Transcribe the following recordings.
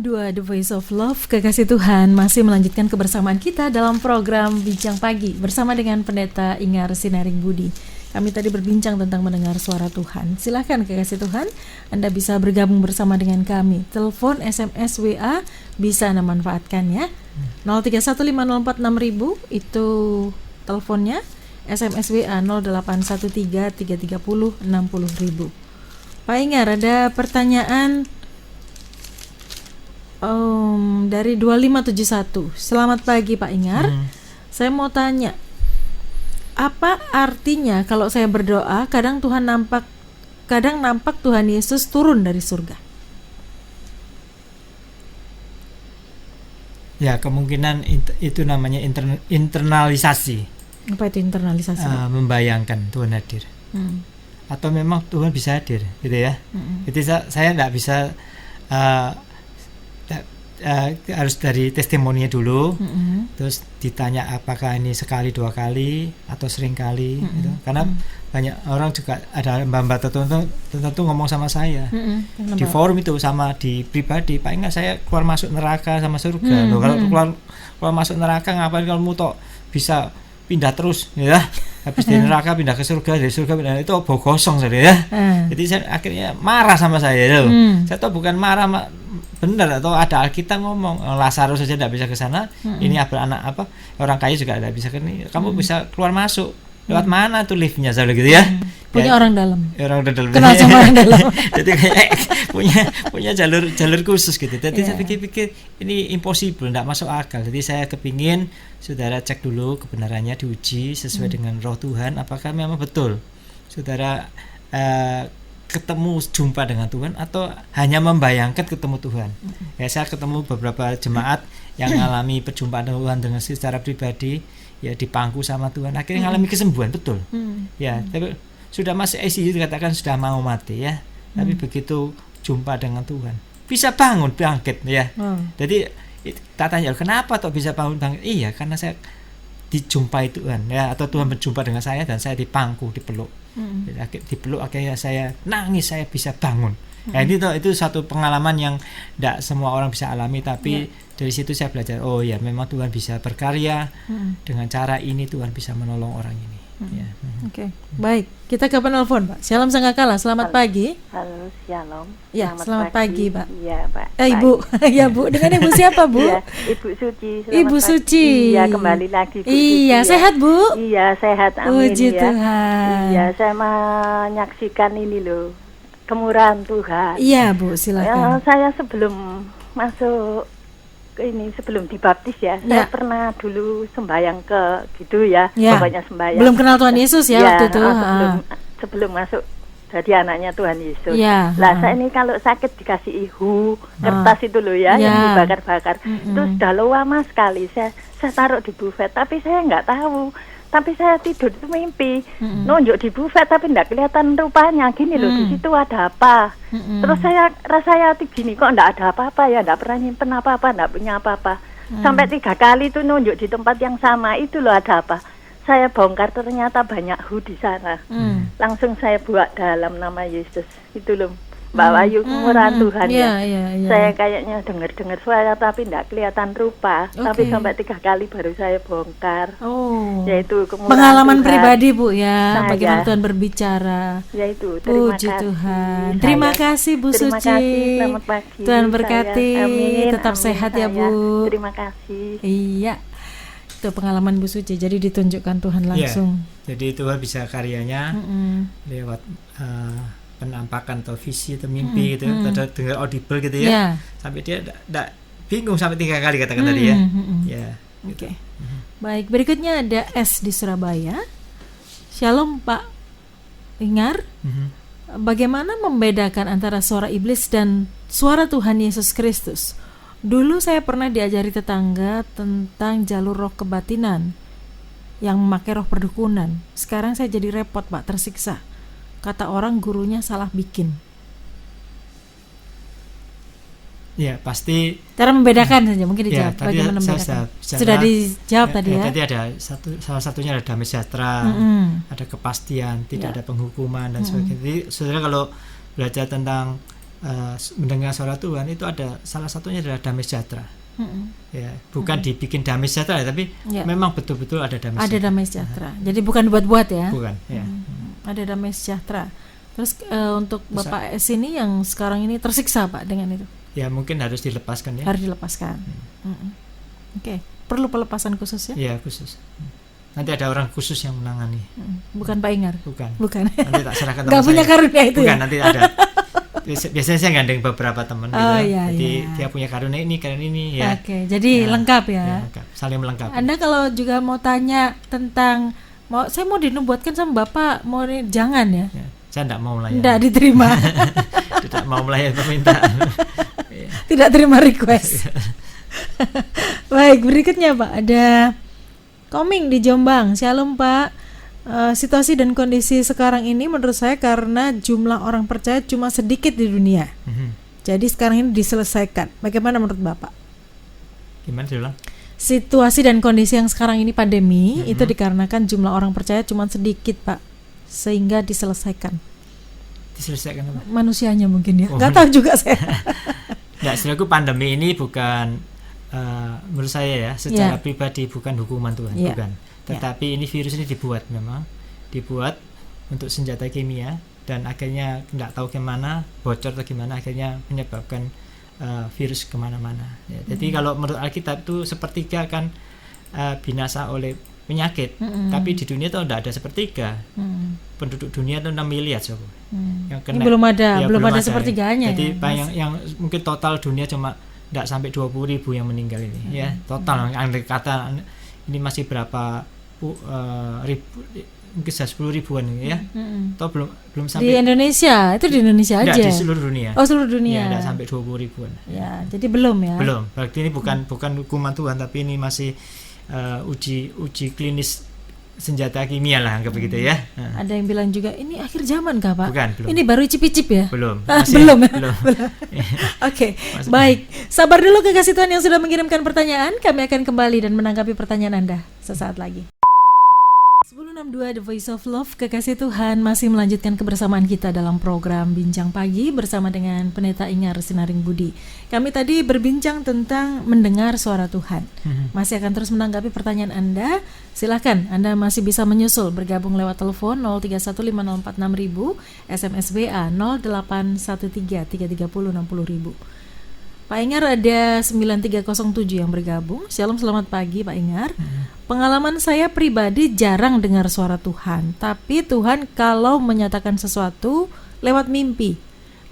102 The Voice of Love, Kekasih Tuhan, masih melanjutkan kebersamaan kita dalam program Bincang Pagi bersama dengan Pendeta Ingar Sinaring Budi. Kami tadi berbincang tentang mendengar suara Tuhan. Silakan Kekasih Tuhan, Anda bisa bergabung bersama dengan kami. Telepon, SMS, WA bisa Anda manfaatkan ya. 0315046000 itu teleponnya. SMS WA 0813-330-60.000. Pak Ingar, ada pertanyaan dari 2571. Selamat pagi Pak Ingar. Saya mau tanya, apa artinya kalau saya berdoa kadang nampak Tuhan Yesus turun dari surga? Ya, kemungkinan itu namanya internalisasi. Apa itu internalisasi? Membayangkan Tuhan hadir. Atau memang Tuhan bisa hadir, gitu ya. Jadi saya tidak bisa harus dari testimoninya dulu, terus ditanya apakah ini sekali, dua kali, atau sering kali, gitu. Karena banyak orang juga ada mbak-mbak tertentu ngomong sama saya di forum itu, sama di pribadi, Pak Ingat saya keluar masuk neraka sama surga. Loh, kalau keluar masuk neraka ngapain kamu toh bisa pindah terus, ya? Habis dari neraka pindah ke surga, dari surga pindah, itu obok kosong saja ya. Jadi saya akhirnya marah sama saya, loh. Saya tuh bukan marah, benar, atau ada Alkitab ngomong Lazarus saja tidak bisa ke sana, ini anak apa orang kaya juga tidak bisa ke sini, kamu bisa keluar masuk lewat mana tuh liftnya, saya gitu ya. Punya orang dalam. Kenal sama orang dalam. Jadi kayak punya jalur khusus gitu. Jadi saya pikir ini impossible, tidak masuk akal. Jadi saya kepingin saudara cek dulu kebenarannya, diuji sesuai dengan Roh Tuhan, apakah memang betul saudara ketemu jumpa dengan Tuhan atau hanya membayangkan ketemu Tuhan. Ya, saya ketemu beberapa jemaat yang mengalami perjumpaan dengan Tuhan dengan secara pribadi, ya dipangku sama Tuhan, akhirnya mengalami kesembuhan betul. Ya, tapi sudah masih ICU dikatakan sudah mau mati ya. Tapi begitu jumpa dengan Tuhan, bisa bangkit ya. Jadi tak tanya kenapa kok bisa bangkit? Iya, karena saya dijumpai Tuhan ya, atau Tuhan berjumpa dengan saya dan saya dipangku, dipeluk. Dipeluk akhirnya saya nangis, saya bisa bangun. Ya, itu satu pengalaman yang tidak semua orang bisa alami, tapi dari situ saya belajar, oh ya memang Tuhan bisa berkarya dengan cara ini, Tuhan bisa menolong orang ini. Oke. Baik, kita ke penelpon Pak. Shalom Sangkakala, selamat pagi. Halo, shalom. Ya, selamat pagi Pak. Iya Pak. Ibu, ya Bu, dengan Ibu siapa Bu? Ya, Ibu Suci. Ibu Suci. Iya, kembali lagi. Iya, Suci, sehat Bu? Iya, sehat, amin. Puji ya. Tuhan. Iya, saya menyaksikan ini loh, kemurahan Tuhan. Iya Bu, silakan. Saya sebelum masuk ini, sebelum dibaptis ya, saya pernah dulu sembahyang ke gitu ya, pokoknya sembahyang. Belum kenal Tuhan Yesus ya waktu itu. Sebelum masuk jadi anaknya Tuhan Yesus. Lah saya ini kalau sakit dikasih ihu kertas itu loh ya, yang dibakar-bakar. Itu sudah lama sekali. Saya taruh di bufet, tapi saya nggak tahu. Tapi saya tidur itu mimpi nunjuk di bufet tapi enggak kelihatan rupanya gini loh, di situ ada apa. Terus saya rasa gini, kok enggak ada apa-apa ya, enggak pernah nyimpen apa-apa, enggak punya apa-apa. Sampai 3 kali itu nunjuk di tempat yang sama, itu loh ada apa. Saya bongkar ternyata banyak hu di sana. Langsung saya buat dalam nama Yesus. Itu loh Mbak Wayu, kemurahan Tuhan ya. Saya kayaknya dengar suara tapi enggak kelihatan rupa. Tapi sampai 3 kali baru saya bongkar. Yaitu pengalaman Tuhan pribadi Bu ya, bagaimana Tuhan berbicara. Yaitu terima Puji kasih. Tuhan. Terima kasih Bu Suci. Terima kasih, selamat pagi. Tuhan berkati. Amin, tetap sehat ya Bu. Terima kasih. Iya. Itu pengalaman Bu Suci. Jadi ditunjukkan Tuhan langsung. Jadi Tuhan bisa karyanya lewat penampakan atau visi atau mimpi gitu, atau dengar audible gitu ya. Sampai dia enggak bingung sampai 3 kali katakan tadi ya. Oke. Baik, berikutnya ada S di Surabaya. Shalom Pak Ingar. Bagaimana membedakan antara suara iblis dan suara Tuhan Yesus Kristus? Dulu saya pernah diajari tetangga tentang jalur roh kebatinan yang memakai roh perdukunan. Sekarang saya jadi repot Pak, tersiksa. Kata orang gurunya salah bikin. Ya pasti. Cara membedakan saja mungkin dijawab. Bagaimana membedakan? Sudah dijawab tadi ya. Tadi ada salah satunya ada damai sejahtera, ada kepastian, tidak ada penghukuman dan sebagainya. Jadi saudara kalau belajar tentang mendengar suara Tuhan itu ada salah satunya adalah damai sejahtera. Ya, bukan dibikin damai sejahtera, tapi memang betul-betul ada damai sejahtera. Ada damai sejahtera. Jadi bukan dibuat-buat ya. Bukan, ya. Ada damai sejahtera. Terus untuk Bapak S ini yang sekarang ini tersiksa Pak dengan itu. Ya mungkin harus dilepaskan ya. Harus dilepaskan. Oke. Perlu pelepasan khusus ya? Iya khusus. Nanti ada orang khusus yang menangani. Bukan Pak Ingar. Bukan. Nanti tak serahkan teman saya. Gak punya karunia itu. Bukan, ya? nanti ada. Biasanya saya gandeng beberapa teman gitu. Iya, jadi dia punya karunia ini ya. Oke, jadi lengkap ya. Ya lengkap, saling melengkapi. Anda kalau juga mau tanya tentang saya mau dinubuatkan sama Bapak, jangan ya. Saya tidak mau melayani. Tidak diterima. Tidak mau melayani permintaan. Tidak terima request. Baik, berikutnya Pak, ada Koming di Jombang. Shalom Pak. Situasi dan kondisi sekarang ini menurut saya karena jumlah orang percaya cuma sedikit di dunia. Jadi sekarang ini diselesaikan. Bagaimana menurut Bapak? Gimana diulang? Situasi dan kondisi yang sekarang ini pandemi itu dikarenakan jumlah orang percaya cuma sedikit Pak, sehingga diselesaikan. Diselesaikan apa? Manusianya mungkin ya. Nggak tahu juga saya. Nggak, sebenarnya pandemi ini bukan menurut saya ya secara pribadi bukan hukuman Tuhan, bukan. Tetapi ini virus ini dibuat untuk senjata kimia dan akhirnya nggak tahu kemana, bocor atau gimana, akhirnya menyebabkan virus kemana-mana. Ya, jadi kalau menurut Alkitab itu sepertiga kan binasa oleh penyakit, tapi di dunia itu tidak ada sepertiga. Penduduk dunia itu 6 miliar coba. Yang kena, ini belum ada sepertiganya. Jadi yang mungkin total dunia cuma tidak sampai 20.000 yang meninggal ini. Ya total. Andai kata ini masih berapa ribu, mungkin 10 ribuan ya. Atau belum sampai. Di Indonesia itu di Indonesia aja. Di seluruh dunia. Oh seluruh dunia. Ya, tidak sampai 20 ribuan. Ya, jadi belum ya. Belum. Berarti ini bukan hukuman Tuhan, tapi ini masih uji klinis senjata kimia lah, anggap begitu ya. Ada yang bilang juga ini akhir zaman kah Pak? Bukan, belum. Ini baru icip-icip ya? Belum. Belum. Oke. Baik. Sabar dulu kekasih Tuhan yang sudah mengirimkan pertanyaan. Kami akan kembali dan menanggapi pertanyaan Anda sesaat lagi. 1062 The Voice of Love, kekasih Tuhan, masih melanjutkan kebersamaan kita dalam program Bincang Pagi bersama dengan Pendeta Ingar Sinaring Budi. Kami tadi berbincang tentang mendengar suara Tuhan. Masih akan terus menanggapi pertanyaan Anda. Silakan, Anda masih bisa menyusul bergabung lewat telepon 0315046000, SMS WA 081333060000. Pak Ingar, ada 9307 yang bergabung. Shalom, selamat pagi Pak Ingar. Pengalaman saya pribadi jarang dengar suara Tuhan, tapi Tuhan kalau menyatakan sesuatu lewat mimpi,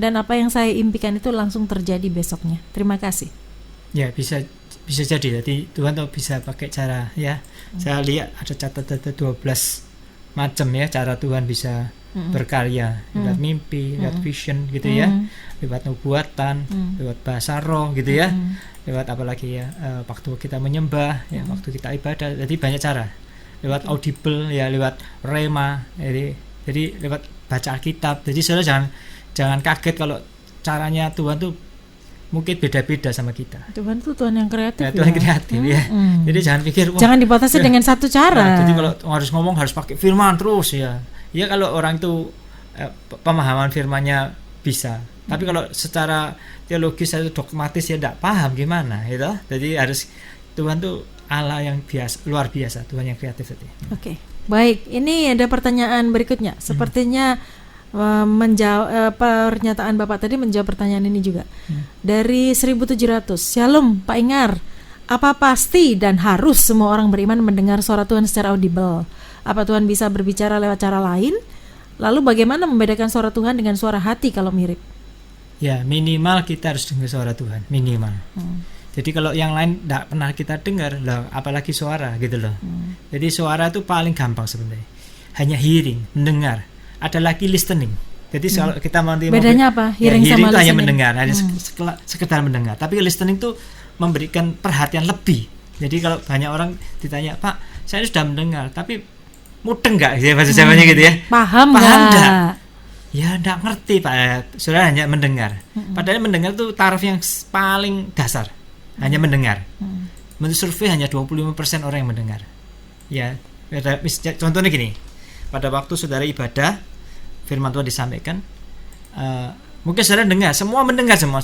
dan apa yang saya impikan itu langsung terjadi besoknya. Terima kasih. Ya, bisa jadi. Jadi Tuhan tuh bisa pakai cara ya. Saya lihat ada catatan 12 macam ya cara Tuhan bisa berkarya, lewat mimpi, lewat vision gitu ya, lewat nubuatan, lewat bahasa roh gitu ya, lewat apalagi ya waktu kita menyembah, ya waktu kita ibadah. Jadi banyak cara. Lewat audible ya, lewat rema, jadi lewat baca Alkitab. Jadi saudara jangan kaget kalau caranya Tuhan tuh mungkin beda-beda sama kita. Tuhan tuh Tuhan yang kreatif. Tuhan kreatif ya. Jadi jangan pikir jangan dibatasi dengan satu cara. Jadi kalau harus ngomong harus pakai firman terus ya. Ya kalau orang itu pemahaman firmannya bisa, tapi kalau secara teologis atau dogmatis ya tidak paham gimana, gitu. Jadi harus Tuhan tuh Allah yang luar biasa, Tuhan yang kreatif tadi. Oke. Baik, ini ada pertanyaan berikutnya. Sepertinya menjawab pernyataan Bapak tadi menjawab pertanyaan ini juga. Dari 1700. Shalom Pak Ingar. Apa pasti dan harus semua orang beriman mendengar suara Tuhan secara audible? Apa Tuhan bisa berbicara lewat cara lain? Lalu bagaimana membedakan suara Tuhan dengan suara hati kalau mirip? Ya, minimal kita harus dengar suara Tuhan, minimal. Jadi kalau yang lain tidak pernah kita dengar, apalagi suara gitu loh. Jadi suara itu paling gampang sebenarnya. Hanya hearing, mendengar. Ada lagi listening. Jadi kalau kita bedanya apa? Hearing sama listening. Hanya mendengar, hanya sekedar mendengar. Tapi listening itu memberikan perhatian lebih. Jadi kalau banyak orang ditanya, Pak, saya sudah mendengar, tapi mudeng nggak ya bahasa Jawanya gitu ya? Paham nggak? Ya nggak ngerti Pak. Saudara hanya mendengar. Padahal mendengar itu taraf yang paling dasar. Hanya mendengar. Menurut survei hanya 25% orang yang mendengar. Ya, contohnya gini. Pada waktu saudara ibadah, firman Tuhan disampaikan, Mungkin saudara dengar, semua mendengar semua.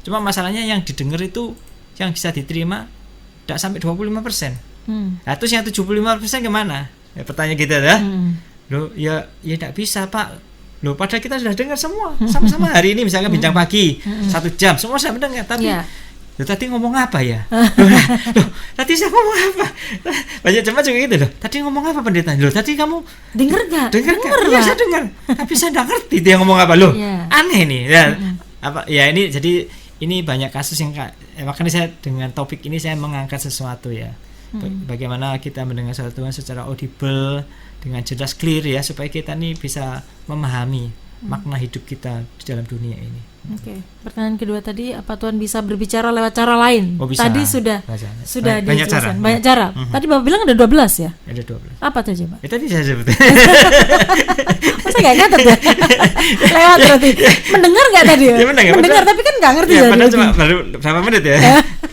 Cuma masalahnya yang didengar itu yang bisa diterima tidak sampai 25%. Nah, terus yang 75% kemana? Ya, pertanyaan kita dah. Loh, ya tidak bisa Pak. Loh, padahal kita sudah dengar semua sama-sama hari ini misalkan bincang pagi 1 jam, semua sudah mendengar. Tapi loh, tadi ngomong apa ya? Loh, tadi saya ngomong apa? Banyak jemaat juga gitu loh. Tadi ngomong apa pendeta? Loh, tadi kamu dengar nggak? Dengar. Iya, saya dengar. Tapi saya nggak ngerti dia ngomong apa loh. Aneh nih. Ya, ya ini jadi ini banyak kasus yang makanya saya dengan topik ini saya mengangkat sesuatu ya. Bagaimana kita mendengar suara Tuhan secara audible dengan jelas clear ya, supaya kita nih bisa memahami makna hidup kita di dalam dunia ini. Oke. Pertanyaan kedua tadi, apa Tuhan bisa berbicara lewat cara lain? Oh, bisa. Tadi sudah banyak cara. Banyak cara. Tadi Bapak bilang ada 12 ya? Ada 12. Apa tuh coba? Tadi saya sebut. Masa nggak nyatet ya? Lewat berarti. Mendengar nggak tadi? Ya, mendengar tapi kan nggak ngerti ya. Padahal cuma baru berapa menit ya?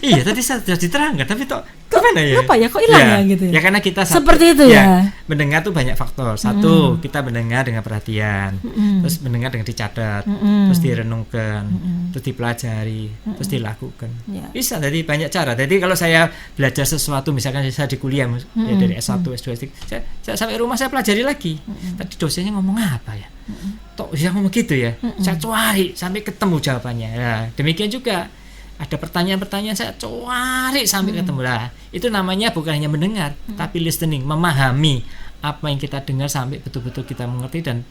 Iya, tadi sudah diterangkan, tapi gimana ya? Apa ya? Kok hilang ya gitu? Ya karena kita seperti itu ya. Mendengar tuh banyak faktor. Satu, kita mendengar dengan perhatian, terus mendengar dengan dicatat, terus direnungkan, terus dipelajari, terus dilakukan. Bisa, jadi banyak cara. Jadi kalau saya belajar sesuatu, misalkan saya di kuliah ya dari S1, S2, S3, saya sampai rumah saya pelajari lagi. Tadi dosennya ngomong apa ya? Tok dia ngomong gitu ya. Saya cari sampai ketemu jawabannya. Ya, demikian juga ada pertanyaan-pertanyaan saya cari sampai ketemu lah. Itu namanya bukan hanya mendengar, tapi listening, memahami apa yang kita dengar sampai betul-betul kita mengerti, dan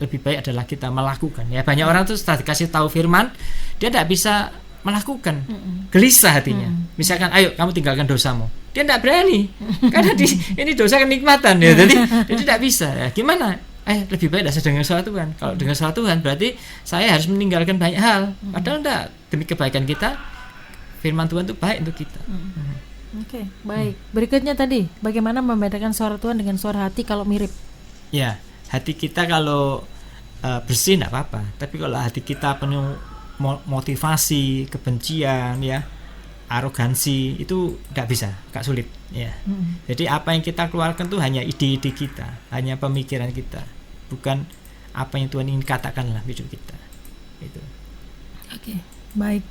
lebih baik adalah kita melakukan. Ya, banyak orang tuh setelah dikasih tahu firman, dia tidak bisa melakukan, gelisah hatinya. Misalkan, ayo kamu tinggalkan dosamu, dia tidak berani karena ini dosa kenikmatan ya. Jadi tidak bisa. Ya, gimana? Lebih baik saya dengar suara Tuhan. Kalau dengar suara Tuhan berarti saya harus meninggalkan banyak hal. Padahal enggak, demi kebaikan kita, firman Tuhan itu baik untuk kita. Oke, baik. Berikutnya tadi, bagaimana membedakan suara Tuhan dengan suara hati kalau mirip? Ya, hati kita kalau bersih enggak apa-apa. Tapi kalau hati kita penuh motivasi, kebencian, ya, arogansi, itu enggak bisa, agak sulit. Ya. Jadi apa yang kita keluarkan tuh hanya ide-ide kita, hanya pemikiran kita, bukan apa yang Tuhan ingin katakan lah hidup kita. Itu. Oke, baik.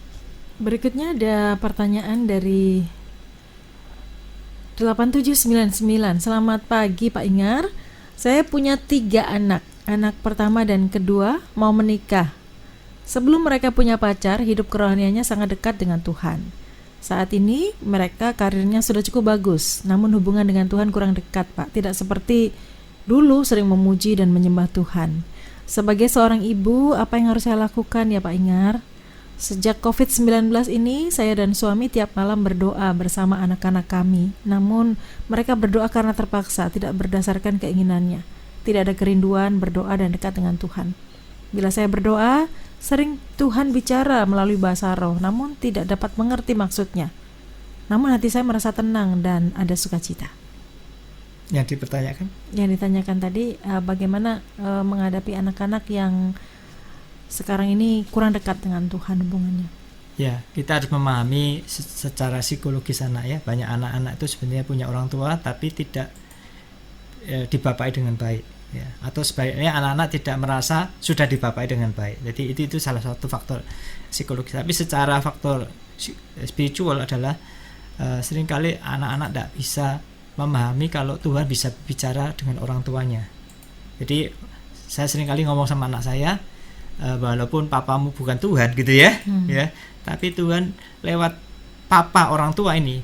Berikutnya ada pertanyaan dari 8799. Selamat pagi Pak Ingar. Saya punya 3 anak. Anak pertama dan kedua mau menikah. Sebelum mereka punya pacar, hidup kerohaniannya sangat dekat dengan Tuhan. Saat ini mereka karirnya sudah cukup bagus, namun hubungan dengan Tuhan kurang dekat, Pak. Tidak seperti dulu sering memuji dan menyembah Tuhan. Sebagai seorang ibu, apa yang harus saya lakukan ya Pak Ingar? Sejak COVID-19 ini, saya dan suami tiap malam berdoa bersama anak-anak kami. Namun mereka berdoa karena terpaksa, tidak berdasarkan keinginannya. Tidak ada kerinduan berdoa dan dekat dengan Tuhan. Bila saya berdoa, sering Tuhan bicara melalui bahasa roh, namun tidak dapat mengerti maksudnya. Namun hati saya merasa tenang dan ada sukacita. Yang dipertanyakan? Yang ditanyakan tadi, bagaimana menghadapi anak-anak yang sekarang ini kurang dekat dengan Tuhan hubungannya. Ya, kita harus memahami secara psikologis anak ya. Banyak anak-anak itu sebenarnya punya orang tua tapi tidak dibapai dengan baik. Ya, atau sebaiknya anak-anak tidak merasa sudah dibapai dengan baik. Jadi itu salah satu faktor psikologis. Tapi secara faktor spiritual adalah seringkali anak-anak tidak bisa memahami kalau Tuhan bisa bicara dengan orang tuanya. Jadi saya seringkali ngomong sama anak saya, walaupun papamu bukan Tuhan gitu ya, ya, tapi Tuhan lewat papa orang tua ini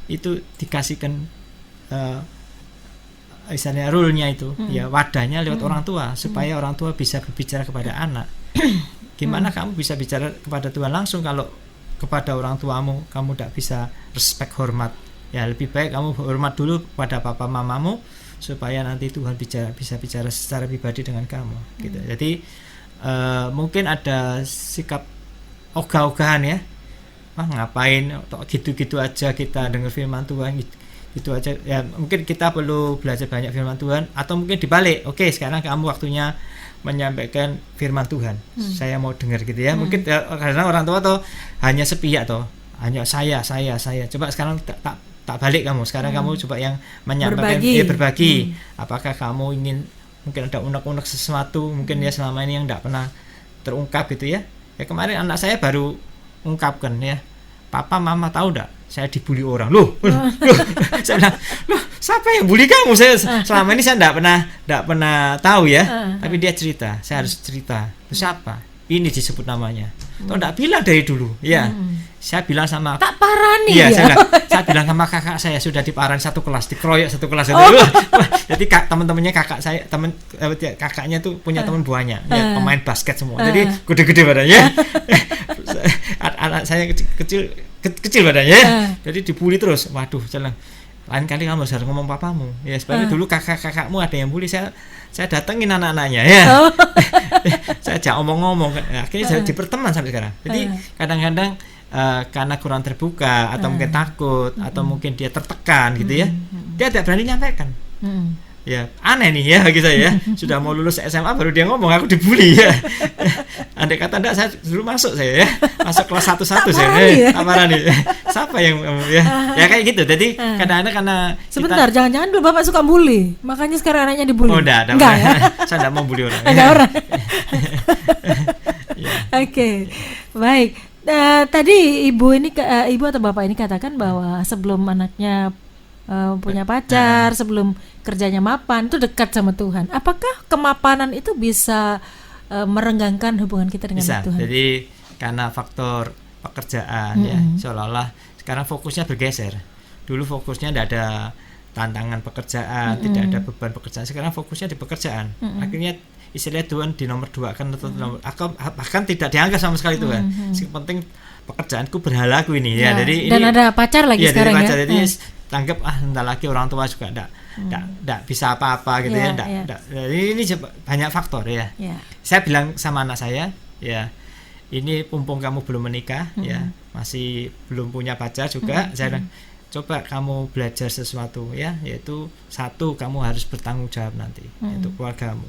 itu dikasihkan misalnya rule-nya itu, ya wadahnya lewat orang tua supaya orang tua bisa berbicara kepada anak. Gimana kamu bisa bicara kepada Tuhan langsung kalau kepada orang tuamu kamu tidak bisa respect, hormat? Ya lebih baik kamu hormat dulu kepada papa mamamu supaya nanti Tuhan bisa bicara secara pribadi dengan kamu. Gitu. Jadi mungkin ada sikap ogah-ogahan ya, ngapain gitu-gitu aja kita dengar firman Tuhan itu aja ya. Mungkin kita perlu belajar banyak firman Tuhan, atau mungkin dibalik, oke, sekarang kamu waktunya menyampaikan firman Tuhan, saya mau dengar gitu ya. Mungkin karena orang tua tuh hanya sepihak tuh, hanya saya coba sekarang tak balik kamu, sekarang kamu coba yang menyampaikan, berbagi. Apakah kamu ingin, mungkin ada unek-unek sesuatu mungkin ya selama ini yang tidak pernah terungkap gitu ya. Ya kemarin anak saya baru ungkapkan ya, papa mama tahu enggak saya dibully orang. Loh, saya bilang, loh siapa yang bully kamu? Saya selama ini saya enggak pernah tahu ya. Tapi dia cerita, saya harus cerita. Itu siapa? Ini disebut namanya. Toh enggak bilang dari dulu. Ya. Saya bilang sama tak parani ya. ya. Saya bilang sama kakak saya sudah diparani satu kelas, dikeroyok satu kelas. Jadi teman-temannya kakak saya, kakaknya tuh punya teman banyak, ya, pemain basket semua. Jadi gede-gede badannya. Anak saya kecil badannya. Jadi dibully terus. Waduh, jalan. Lain kali kamu harus ngomong papamu. Ya, sebenarnya dulu kakak-kakakmu ada yang bully, saya datengin anak-anaknya ya. Saya ajak omong-ngomong. Akhirnya saya diperteman sampai sekarang. Jadi kadang-kadang karena kurang terbuka atau mungkin takut atau mungkin dia tertekan gitu ya, dia tidak berani nyampaikan. Ya aneh nih ya bagi saya ya. Sudah mau lulus SMA baru dia ngomong aku dibully ya. Andai kata enggak saya dulu masuk saya ya, masuk kelas 1 saya marani. Siapa yang ya kayak gitu. Jadi kadang-kadang karena sebentar, jangan-jangan dulu Bapak suka bully, makanya sekarang anaknya dibully. Oh enggak ya? Saya enggak mau bully orang. Ada orang. Oke. Baik. Tadi ibu atau bapak ini katakan bahwa sebelum anaknya punya pacar, sebelum kerjanya mapan itu dekat sama Tuhan. Apakah kemapanan itu bisa merenggangkan hubungan kita dengan bisa. Tuhan? Jadi karena faktor pekerjaan ya, seolah-olah sekarang fokusnya bergeser. Dulu fokusnya tidak ada tantangan pekerjaan, tidak ada beban pekerjaan. Sekarang fokusnya di pekerjaan. Akhirnya istilahnya Tuhan di nomor 2 kan, atau bahkan tidak dianggap sama sekali Tuhan. Yang penting pekerjaanku berhalaku ini ya. Jadi dan ini, ada pacar lagi sekarang pacar, ya. Jadi tanggap entar lagi orang tua juga enggak bisa apa-apa gitu ya. Jadi ini banyak faktor ya. Saya bilang sama anak saya ya, ini mumpung kamu belum menikah ya, masih belum punya pacar juga, saya bilang coba kamu belajar sesuatu ya, yaitu satu, kamu harus bertanggung jawab nanti untuk keluargamu.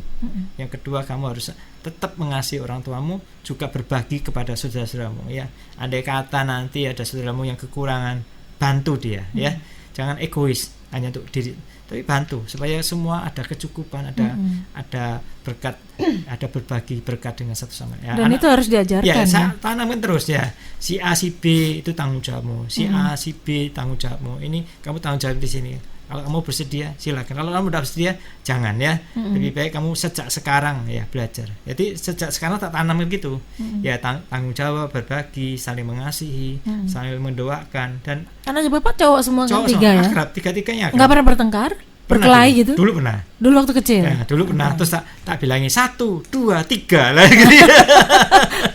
Yang kedua, kamu harus tetap mengasihi orang tuamu, juga berbagi kepada saudara-saudaramu ya. Andai kata nanti ada saudaramu yang kekurangan, bantu dia ya. Jangan egois hanya untuk diri, tapi bantu supaya semua ada kecukupan, ada berkat, ada berbagi berkat dengan satu sama lain. Dan itu harus diajarkan. Ya, saya tanamkan terus ya. Si A, si B itu tanggung jawabmu. Si A, si B tanggung jawabmu. Ini kamu tanggung jawab di sini. Kalau kamu bersedia, silakan. Kalau kamu tidak bersedia, jangan ya. Lebih baik kamu sejak sekarang ya belajar. Jadi sejak sekarang tak tanam gitu. Ya tanggung jawab, berbagi, saling mengasihi, saling mendoakan. Dan karena Bapak cowok semua kan, tiga ya. Akrab, tiga-tiganya. Enggak pernah bertengkar? Berkelahi gitu? Dulu pernah. Dulu waktu kecil. Ya, dulu pernah. Terus tak bilangin 1, 2, 3 lah gitu.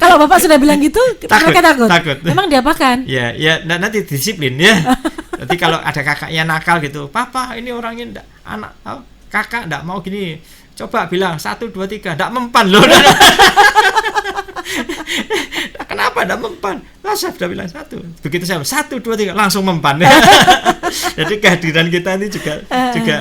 Kalau Bapak sudah bilang gitu, mereka takut. Memang diapakan? Ya, nanti disiplin ya. Nanti kalau ada kakaknya nakal gitu, papa ini orangnya kakak enggak mau gini. Coba bilang 1, 2, 3, enggak mempan loh. Kenapa enggak mempan? Saya sudah bilang 1. Begitu saya 1, 2, 3 langsung mempan. Jadi kehadiran kita ini juga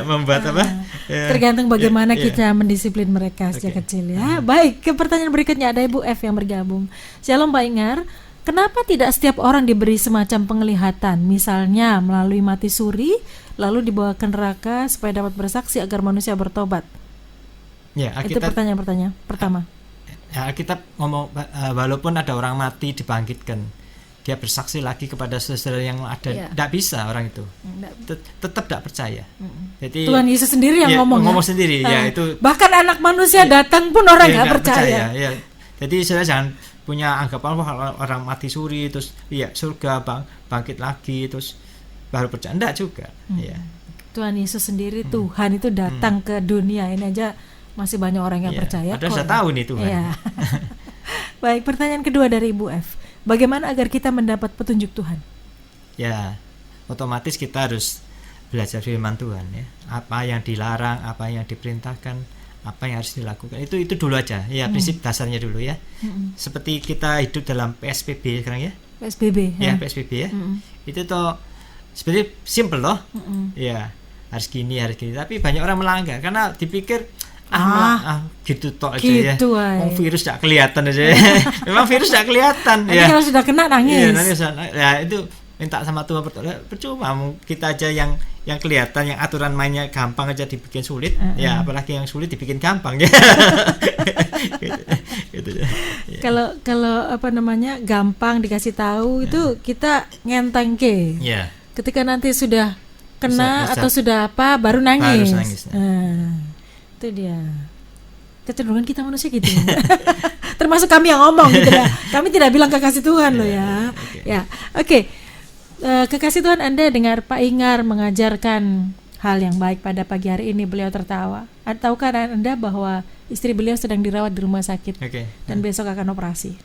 membuat apa? Tergantung bagaimana kita mendisiplin mereka sejak kecil ya. Baik, ke pertanyaan berikutnya ada Ibu F yang bergabung. Shalom Pak Ingar. Kenapa tidak setiap orang diberi semacam penglihatan, misalnya melalui mati suri, lalu dibawa ke neraka supaya dapat bersaksi agar manusia bertobat? Ya, itu pertanyaan pertama. Ya, kita ngomong walaupun ada orang mati dibangkitkan, dia bersaksi lagi kepada saudara yang ada, tidak bisa orang itu, tetap tidak percaya. Jadi Tuhan Yesus sendiri yang ngomong sendiri, ya itu. Bahkan anak manusia datang pun orang nggak percaya. Ya. Jadi saudara jangan punya anggapan orang mati suri terus surga bangkit lagi terus baru percaya, enggak juga. Ya. Tuhan Yesus sendiri Tuhan itu datang ke dunia ini aja masih banyak orang yang percaya. Padahal saya tahu nih Tuhan. Ya. Baik, pertanyaan kedua dari Ibu F. Bagaimana agar kita mendapat petunjuk Tuhan? Ya, otomatis kita harus belajar firman Tuhan ya. Apa yang dilarang, apa yang diperintahkan, apa yang harus dilakukan, itu dulu aja ya, prinsip dasarnya dulu ya. Seperti kita hidup dalam PSBB sekarang ya. PSBB ya. Itu toh sebenarnya simple loh. Ya, harus gini, tapi banyak orang melanggar karena dipikir gitu toh aja gitu ya. Virus tidak kelihatan aja. Memang virus tidak kelihatan ya. Kalau sudah kena nangis. Ya itu minta sama Tuhan percuma, kita aja yang kelihatan, yang aturan mainnya gampang aja dibikin sulit, ya apalagi yang sulit dibikin gampang ya. gitu ya. Kalau gampang dikasih tahu itu kita ngenteng ke. Ya. Ketika nanti sudah kena atau sudah apa baru nangis. Itu dia. Kecenderungan kita manusia gitu. Termasuk kami yang ngomong gitu ya. Kami tidak bilang kekasih Tuhan loh ya. Ya, oke. Kekasih Tuhan, Anda dengar Pak Ingar mengajarkan hal yang baik pada pagi hari ini. Beliau tertawa. Tahukah Anda bahwa istri beliau sedang dirawat di rumah sakit dan besok akan operasi?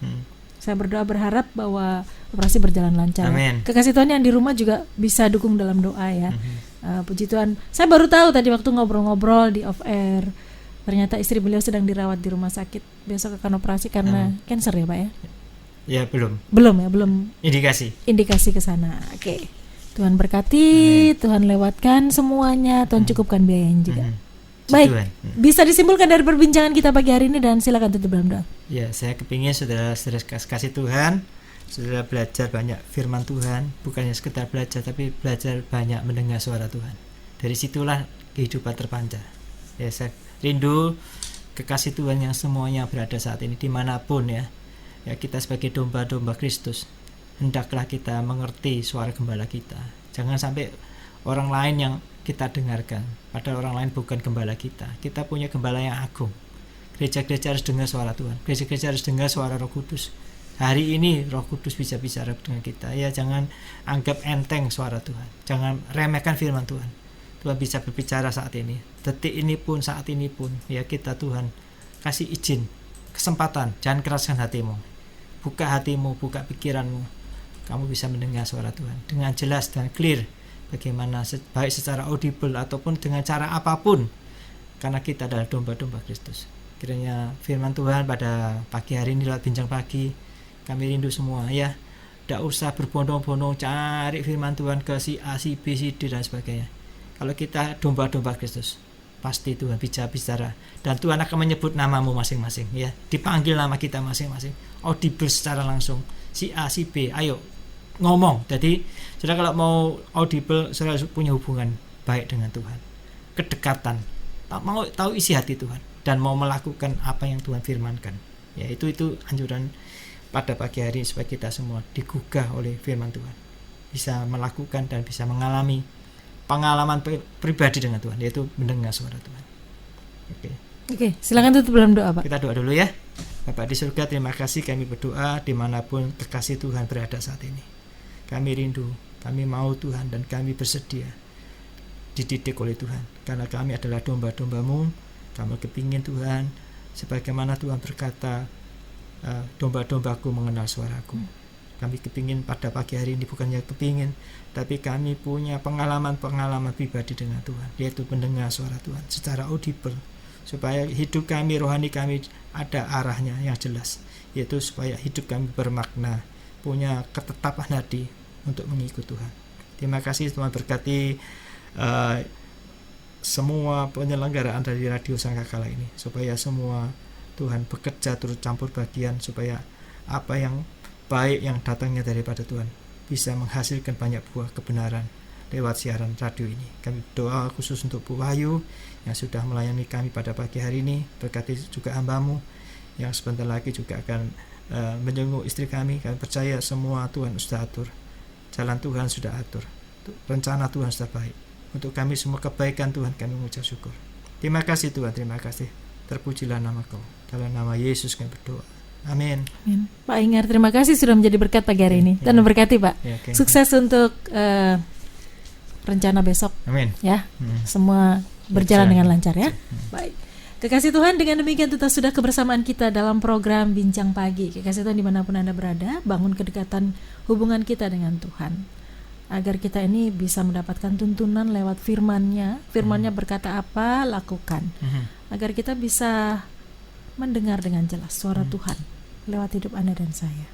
Saya berdoa berharap bahwa operasi berjalan lancar. Amin. Kekasih Tuhan yang di rumah juga bisa dukung dalam doa ya. Puji Tuhan. Saya baru tahu tadi waktu ngobrol-ngobrol di off air, ternyata istri beliau sedang dirawat di rumah sakit. Besok akan operasi karena cancer ya Pak ya? Ya belum. Belum. Indikasi ke sana. Oke. Tuhan berkati, Tuhan lewatkan semuanya, Tuhan cukupkan biayanya juga. Baik, bisa disimpulkan dari perbincangan kita pagi hari ini dan silakan tutup dalam doa. Ya, saya kepingin saudara kasih Tuhan, saudara belajar banyak firman Tuhan, bukannya sekedar belajar, tapi belajar banyak mendengar suara Tuhan. Dari situlah kehidupan terpancar. Ya, saya rindu kekasih Tuhan yang semuanya berada saat ini dimanapun ya. Ya, kita sebagai domba-domba Kristus, hendaklah kita mengerti suara gembala kita. Jangan sampai orang lain yang kita dengarkan, padahal orang lain bukan gembala kita. Kita punya gembala yang agung. Gereja-gereja harus dengar suara Tuhan. Gereja-gereja harus dengar suara Roh Kudus. Hari ini Roh Kudus bisa bicara dengan kita. Ya, jangan anggap enteng suara Tuhan. Jangan remehkan firman Tuhan. Tuhan bisa berbicara saat ini. Detik ini pun, saat ini pun. Ya, kita Tuhan kasih izin, kesempatan. Jangan keraskan hatimu. Buka hatimu, buka pikiranmu. Kamu bisa mendengar suara Tuhan dengan jelas dan clear. Bagaimana baik secara audible ataupun dengan cara apapun, karena kita adalah domba-domba Kristus. Kiranya firman Tuhan pada pagi hari ini lewat bincang pagi, kami rindu semua ya. Tidak usah berbondong-bondong cari firman Tuhan ke si A, si B, si D dan sebagainya. Kalau kita domba-domba Kristus, pasti Tuhan bicara dan Tuhan akan menyebut namamu masing-masing ya. Dipanggil nama kita masing-masing, audible secara langsung. Si A, si B, ayo ngomong. Jadi saudara kalau mau audible, saudara punya hubungan baik dengan Tuhan, kedekatan, mau tahu isi hati Tuhan dan mau melakukan apa yang Tuhan firmankan ya. Itu anjuran pada pagi hari supaya kita semua digugah oleh firman Tuhan, bisa melakukan dan bisa mengalami pengalaman pribadi dengan Tuhan, yaitu mendengar suara Tuhan. Oke, silakan tutup dalam doa Pak. Kita doa dulu ya. Bapak di surga, terima kasih, kami berdoa dimanapun kekasih Tuhan berada saat ini. Kami rindu, kami mau Tuhan, dan kami bersedia dididik oleh Tuhan, karena kami adalah domba-dombamu. Kami kepingin Tuhan, sebagaimana Tuhan berkata, domba-dombaku mengenal suaraku. Kami kepingin pada pagi hari ini, bukannya kepingin, tapi kami punya pengalaman-pengalaman pribadi dengan Tuhan, yaitu mendengar suara Tuhan secara audible, supaya hidup kami, rohani kami ada arahnya yang jelas, yaitu supaya hidup kami bermakna, punya ketetapan hati untuk mengikut Tuhan. Terima kasih Tuhan, berkati semua penyelenggaraan dari Radio Sangkakala ini, supaya semua Tuhan bekerja turut campur bagian, supaya apa yang baik yang datangnya daripada Tuhan bisa menghasilkan banyak buah kebenaran lewat siaran radio ini. Kami doa khusus untuk Bu Wahyu yang sudah melayani kami pada pagi hari ini. Berkati juga hamba-Mu yang sebentar lagi juga akan menjenguk istri kami. Kami percaya semua Tuhan sudah atur, jalan Tuhan sudah atur, rencana Tuhan sudah baik untuk kami semua. Kebaikan Tuhan kami mengucap syukur. Terima kasih Tuhan, terima kasih. Terpujilah nama Kau. Dalam nama Yesus kami berdoa. Amin. Pak Ingar, terima kasih sudah menjadi berkat pagi hari ini. Dan berkati Pak. Sukses untuk rencana besok. Amin. Ya, semua berjalan dengan lancar ya. Baik. Kekasih Tuhan, dengan demikian kita sudah kebersamaan kita dalam program Bincang Pagi. Kekasih Tuhan, dimanapun Anda berada, bangun kedekatan hubungan kita dengan Tuhan, agar kita ini bisa mendapatkan tuntunan lewat firman-Nya. Firman-Nya berkata apa, lakukan. Agar kita bisa mendengar dengan jelas suara Tuhan lewat hidup Anda dan saya.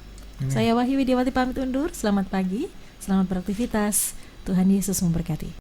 Saya Wahyu Widiawati pamit undur. Selamat pagi, selamat beraktivitas. Tuhan Yesus memberkati.